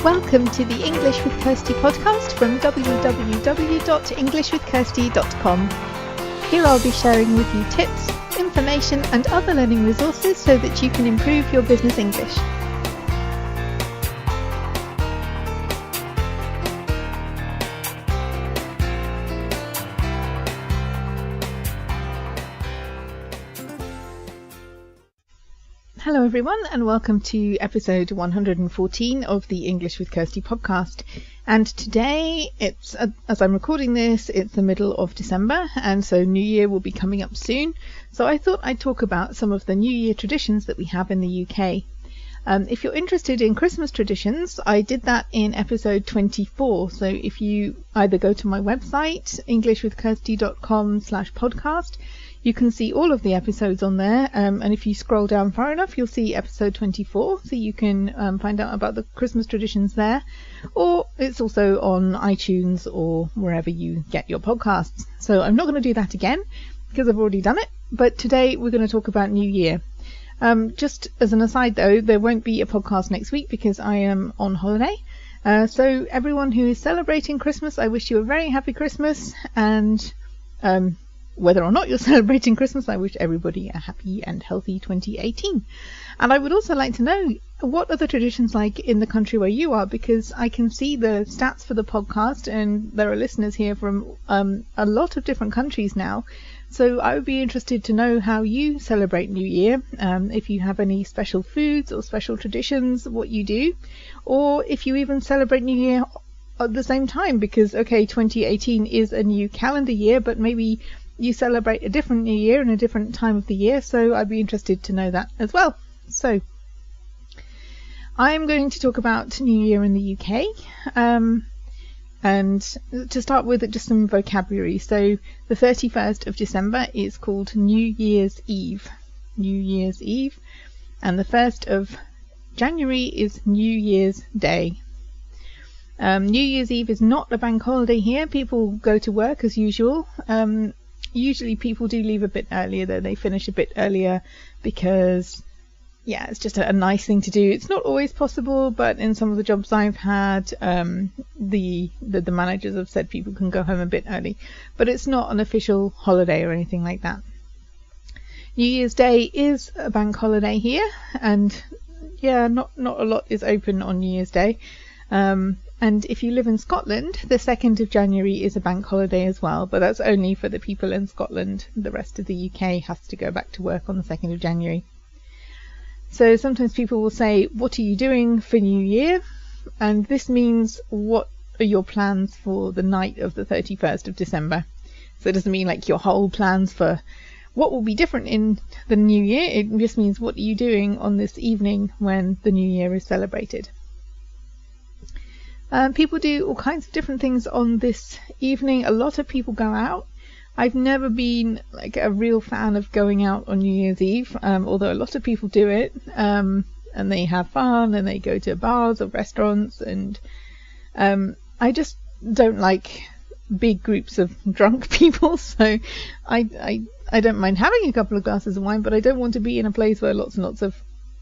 Welcome to the English with Kirsty podcast from www.englishwithkirsty.com. Here I'll be sharing with you tips, information and other learning resources so that you can improve your business English. Hello everyone and welcome to episode 114 of the English with Kirsty podcast. And today, as I'm recording this, it's the middle of December, and so New Year will be coming up soon. So I thought I'd talk about some of the New Year traditions that we have in the UK. If you're interested in Christmas traditions, I did that in episode 24. So if you either go to my website, englishwithkirsty.com/podcast, you can see all of the episodes on there, and if you scroll down far enough, you'll see episode 24, so you can find out about the Christmas traditions there, or it's also on iTunes or wherever you get your podcasts. So I'm not going to do that again, because I've already done it, but today we're going to talk about New Year. Just as an aside though, there won't be a podcast next week because I am on holiday. So everyone who is celebrating Christmas, I wish you a very happy Christmas, and whether or not you're celebrating Christmas, I wish everybody a happy and healthy 2018. And I would also like to know, what are the traditions like in the country where you are? Because I can see the stats for the podcast and there are listeners here from a lot of different countries now. So I would be interested to know how you celebrate New Year, if you have any special foods or special traditions, what you do, or if you even celebrate New Year at the same time, because, okay, 2018 is a new calendar year, but maybe you celebrate a different New Year in a different time of the year, so I'd be interested to know that as well. So, I'm going to talk about New Year in the UK, and to start with, just some vocabulary. So, the 31st of December is called New Year's Eve. New Year's Eve. And the 1st of January is New Year's Day. New Year's Eve is not a bank holiday here. People go to work as usual. Usually people do leave a bit earlier, though. They finish a bit earlier because, yeah, it's just a nice thing to do. It's not always possible, but in some of the jobs I've had, the managers have said people can go home a bit early. But it's not an official holiday or anything like that. New Year's Day is a bank holiday here, and yeah, not a lot is open on New Year's Day. And if you live in Scotland, the 2nd of January is a bank holiday as well, but that's only for the people in Scotland. The rest of the UK has to go back to work on the 2nd of January. So sometimes people will say, what are you doing for New Year? And this means, what are your plans for the night of the 31st of December? So it doesn't mean like your whole plans for what will be different in the New Year. It just means, what are you doing on this evening when the New Year is celebrated? People do all kinds of different things on this evening. A lot of people go out. I've never been like a real fan of going out on New Year's Eve, although a lot of people do it, and they have fun and they go to bars or restaurants, and I just don't like big groups of drunk people, so I don't mind having a couple of glasses of wine, but I don't want to be in a place where lots and lots of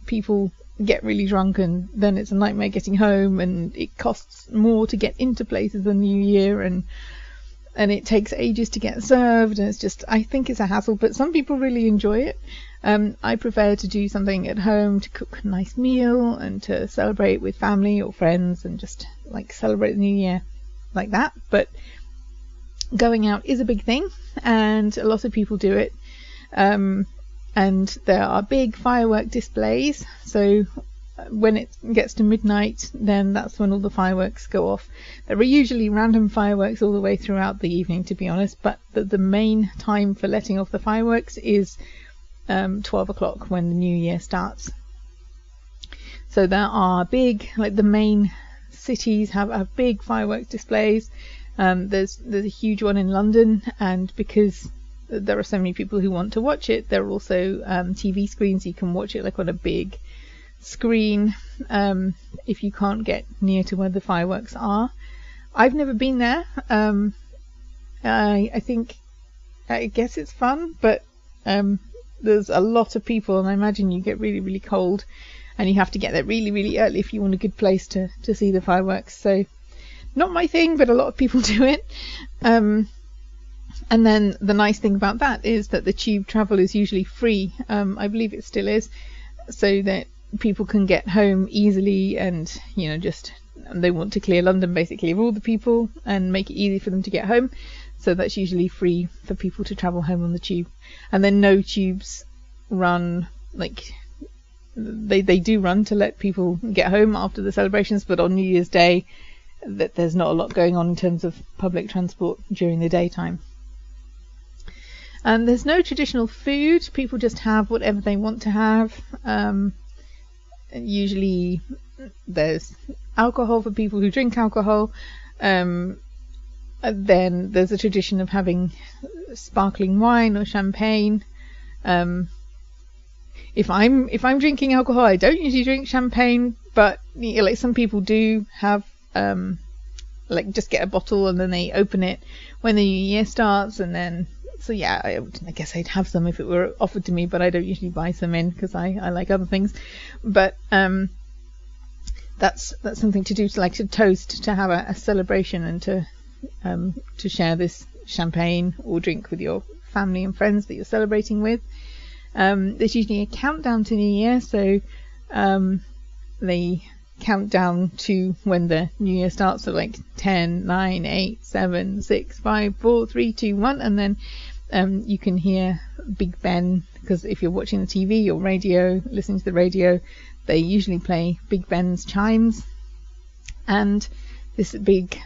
people get really drunk, and then it's a nightmare getting home, and it costs more to get into places than New Year, and it takes ages to get served, and it's just, I think it's a hassle, but some people really enjoy it. I prefer to do something at home, to cook a nice meal and to celebrate with family or friends and just like celebrate the New Year like that. But going out is a big thing, and a lot of people do it. And there are big firework displays, so when it gets to midnight, then that's when all the fireworks go off. There are usually random fireworks all the way throughout the evening, to be honest, but the main time for letting off the fireworks is 12 o'clock when the New Year starts. So there are big, like the main cities have big fireworks displays. There's a huge one in London, and because there are so many people who want to watch it, there are also TV screens. You can watch it like on a big screen if you can't get near to where the fireworks are. I've never been there. I guess it's fun, but there's a lot of people, and I imagine you get really, really cold. and you have to get there really, really early if you want a good place to see the fireworks. So not my thing, but a lot of people do it. And then the nice thing about that is that the tube travel is usually free. I believe it still is, so that people can get home easily, and they want to clear London basically of all the people and make it easy for them to get home. So that's usually free for people to travel home on the tube. And then no tubes run, like they do run to let people get home after the celebrations, but on New Year's Day that there's not a lot going on in terms of public transport during the daytime. And there's no traditional food. People just have whatever they want to have. Usually there's alcohol for people who drink alcohol. Then there's a tradition of having sparkling wine or champagne. If I'm drinking alcohol, I don't usually drink champagne, but like some people do have like just get a bottle and then they open it when the new year starts, and then I guess I'd have some if it were offered to me, but I don't usually buy some in because I like other things. But that's something to do, to toast, to have a celebration, and to share this champagne or drink with your family and friends that you're celebrating with. There's usually a countdown to New Year, so they count down to when the New Year starts, so like 10, 9, 8, 7, 6, 5, 4, 3, 2, 1, and then you can hear Big Ben, because if you're watching the TV or radio, listening to the radio, they usually play Big Ben's chimes. And this big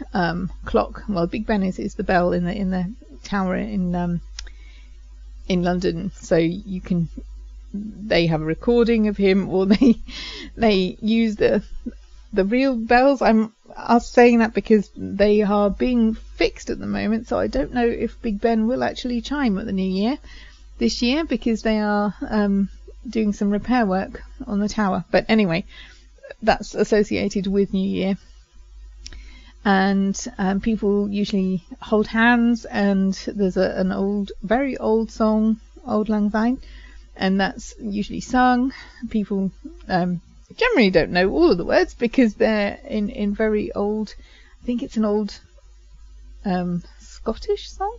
clock, well, Big Ben is the bell in the tower in London, so they have a recording of him, or they use the real bells. I'm saying that because they are being fixed at the moment, so I don't know if Big Ben will actually chime at the New Year this year, because they are doing some repair work on the tower. But anyway, that's associated with New Year. And people usually hold hands, and there's an very old song, Auld Lang Syne, and that's usually sung. People generally don't know all of the words because they're in very old, I think it's an old Scottish song.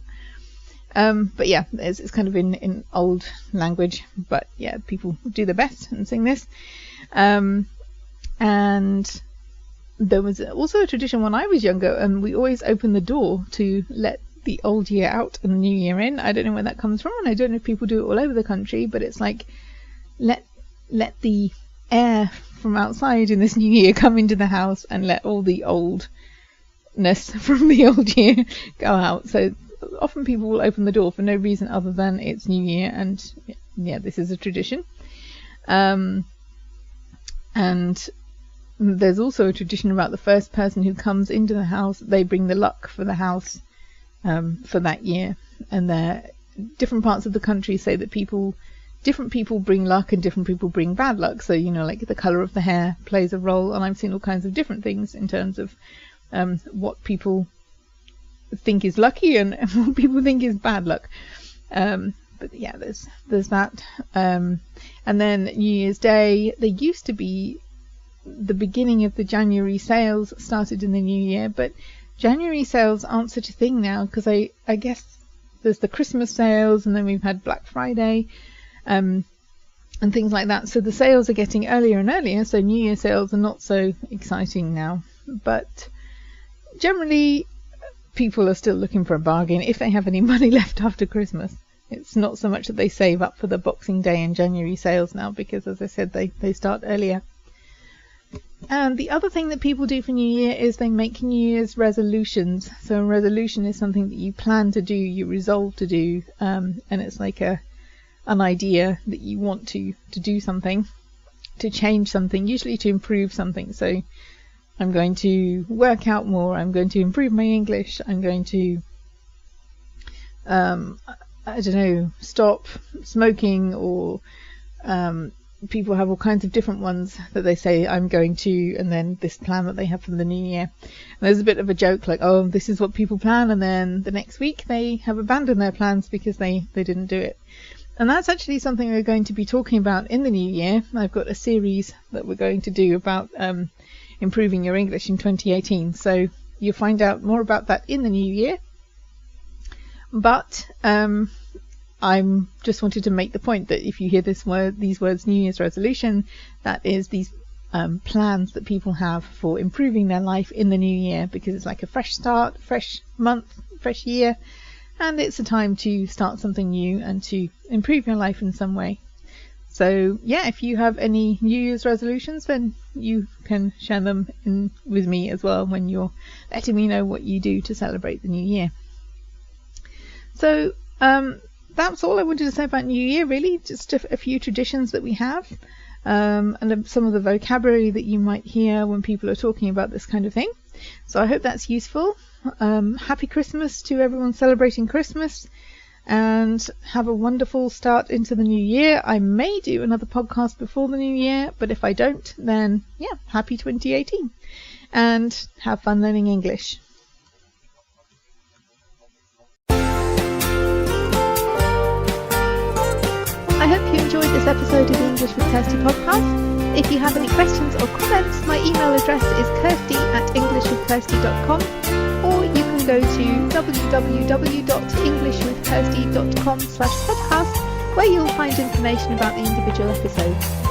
But yeah, it's kind of in old language, but yeah, people do their best and sing this. And there was also a tradition when I was younger, and we always opened the door to let the old year out and the new year in. I don't know where that comes from, and I don't know if people do it all over the country, but it's like let the air from outside in this new year come into the house and let all the oldness from the old year go out. So often people will open the door for no reason other than it's New Year, and yeah, this is a tradition. And there's also a tradition about the first person who comes into the house, they bring the luck for the house for that year. And there, different parts of the country say that different people bring luck and different people bring bad luck. So, like the colour of the hair plays a role, and I've seen all kinds of different things in terms of what people think is lucky and what people think is bad luck. But yeah, there's that. And then New Year's Day, there used to be the beginning of the January sales started in the new year, but January sales aren't such a thing now, because I guess there's the Christmas sales, and then we've had Black Friday and things like that, so the sales are getting earlier and earlier, so New Year sales are not so exciting now. But generally people are still looking for a bargain if they have any money left after Christmas. It's not so much that they save up for the Boxing Day and January sales now, because as I said, they start earlier. And the other thing that people do for New Year is they make New Year's resolutions. So a resolution is something that you plan to do, you resolve to do, and it's like an idea that you want to do something, to change something, usually to improve something. So I'm going to work out more, I'm going to improve my English, I'm going to, stop smoking, or people have all kinds of different ones that they say I'm going to, and then this plan that they have for the new year. And there's a bit of a joke like, oh, this is what people plan, and then the next week they have abandoned their plans because they didn't do it. And that's actually something we're going to be talking about in the new year. I've got a series that we're going to do about improving your English in 2018. So you'll find out more about that in the new year. But I'm just wanted to make the point that if you hear these words, New Year's resolution, that is these plans that people have for improving their life in the new year, because it's like a fresh start, fresh month, fresh year, and it's a time to start something new and to improve your life in some way. So yeah, if you have any New Year's resolutions, then you can share them with me as well when you're letting me know what you do to celebrate the new year. So that's all I wanted to say about New Year, really. Just a few traditions that we have, and some of the vocabulary that you might hear when people are talking about this kind of thing. So I hope that's useful. Happy Christmas to everyone celebrating Christmas, and have a wonderful start into the new year. I may do another podcast before the new year, but if I don't, then yeah, happy 2018, and have fun learning English. I hope you enjoyed this episode of the English with Kirsty podcast. If you have any questions or comments, my email address is kirsty@englishwithkirsty.com, or you can go to www.englishwithkirsty.com/podcast, where you'll find information about the individual episodes.